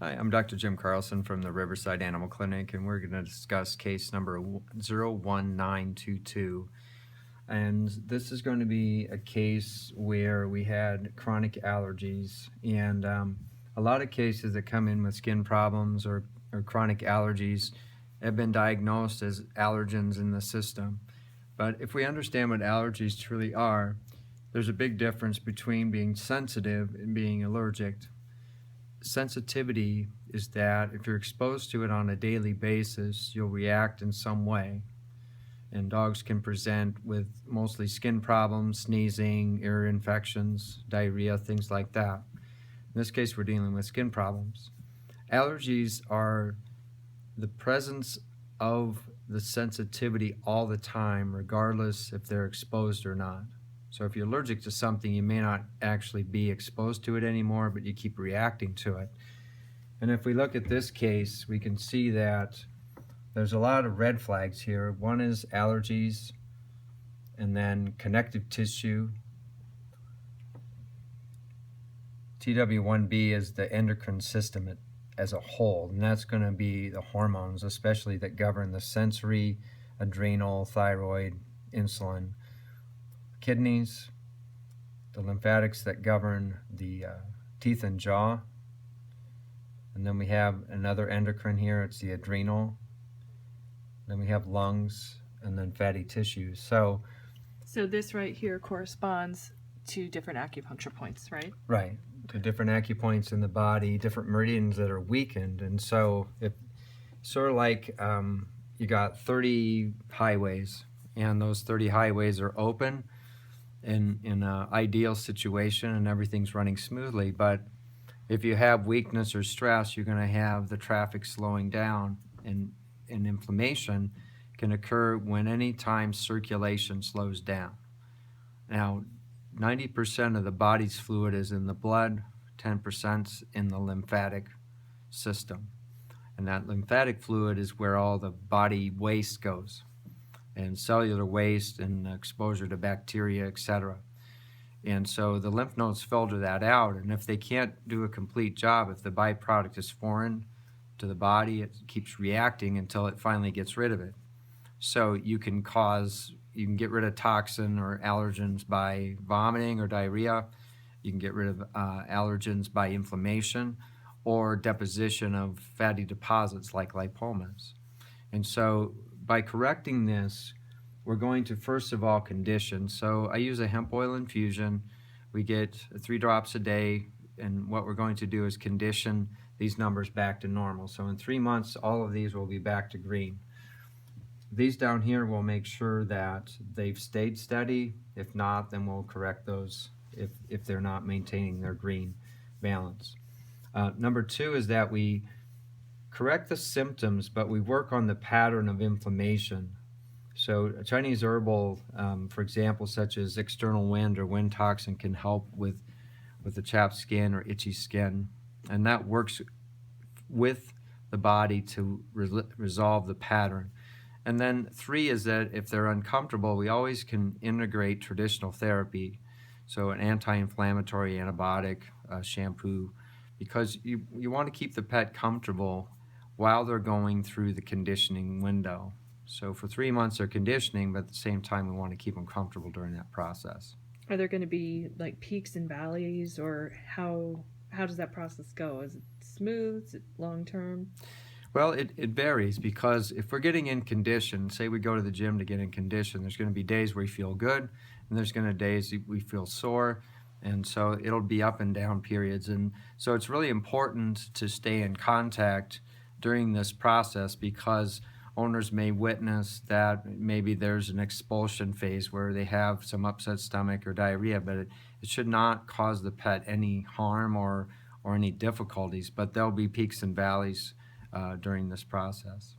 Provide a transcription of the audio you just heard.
Hi, I'm Dr. Jim Carlson from the Riverside Animal Clinic, and we're going to discuss case number 01922. And this is going to be a case where we had chronic allergies, and a lot of cases that come in with skin problems or chronic allergies have been diagnosed as allergens in the system. But if we understand what allergies truly are, there's a big difference between being sensitive and being allergic. Sensitivity is that if you're exposed to it on a daily basis, you'll react in some way. And dogs can present with mostly skin problems, sneezing, ear infections, diarrhea, things like that. In this case, we're dealing with skin problems. Allergies are the presence of the sensitivity all the time, regardless if they're exposed or not. So if you're allergic to something, you may not actually be exposed to it anymore, but you keep reacting to it. And if we look at this case, we can see that there's a lot of red flags here. One is allergies, and then connective tissue. TW1B is the endocrine system as a whole, and that's going to be the hormones, especially that govern the sensory, adrenal, thyroid, insulin, kidneys, the lymphatics that govern the teeth and jaw, and then we have another endocrine here, it's the adrenal, then we have lungs, and then fatty tissues. So this right here corresponds to different acupuncture points, right? Right, to different acupoints in the body, different meridians that are weakened, and so if sort of like you got 30 highways, and those 30 highways are open in an ideal situation and everything's running smoothly, but if you have weakness or stress, you're going to have the traffic slowing down, and inflammation can occur when any time circulation slows down. Now, 90% of the body's fluid is in the blood, 10% in the lymphatic system. And that lymphatic fluid is where all the body waste goes, and cellular waste and exposure to bacteria, etc. And so the lymph nodes filter that out, and if they can't do a complete job, if the byproduct is foreign to the body, it keeps reacting until it finally gets rid of it. So you can get rid of toxin or allergens by vomiting or diarrhea. You can get rid of allergens by inflammation or deposition of fatty deposits like lipomas. And so by correcting this, we're going to first of all condition. So I use a hemp oil infusion. We get 3 drops a day, and what we're going to do is condition these numbers back to normal. So in 3 months, all of these will be back to green. These down here will make sure that they've stayed steady. If not, then we'll correct those if they're not maintaining their green balance. Number 2 is that we correct the symptoms, but we work on the pattern of inflammation. So a Chinese herbal, for example, such as external wind or wind toxin, can help with the chapped skin or itchy skin, and that works with the body to resolve the pattern. And then 3 is that if they're uncomfortable, we always can integrate traditional therapy, so an anti-inflammatory antibiotic, shampoo, because you want to keep the pet comfortable while they're going through the conditioning window. So for 3 months they're conditioning, but at the same time we want to keep them comfortable during that process. Are there going to be like peaks and valleys, or how does that process go? Is it smooth? Is it long term? Well, it varies, because if we're getting in condition, say we go to the gym to get in condition, there's going to be days where we feel good, and there's going to be days we feel sore, and so it'll be up and down periods. And so it's really important to stay in contact during this process, because owners may witness that maybe there's an expulsion phase where they have some upset stomach or diarrhea, but it should not cause the pet any harm or any difficulties, but there'll be peaks and valleys during this process.